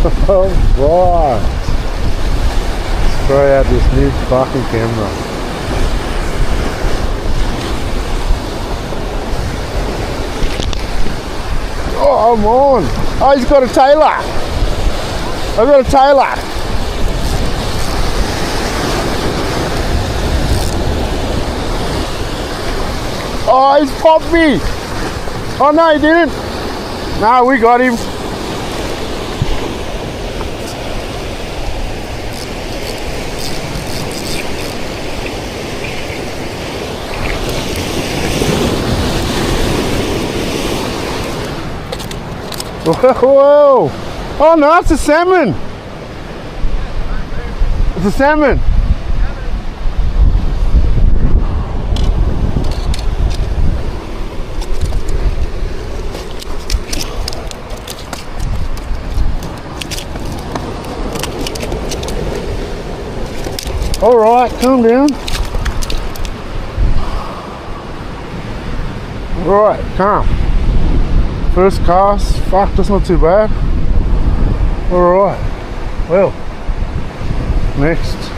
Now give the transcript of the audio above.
Alright. Let's try out this new fucking camera. Oh, I'm on. Oh, he's got a tailor. I've got a tailor. Oh, he's popped me. Oh, no, he didn't. No, we got him. Whoa! Oh no, it's a salmon! It's a salmon! Alright, calm down. Alright, calm. First cast, fuck, that's not too bad. Alright, well, next.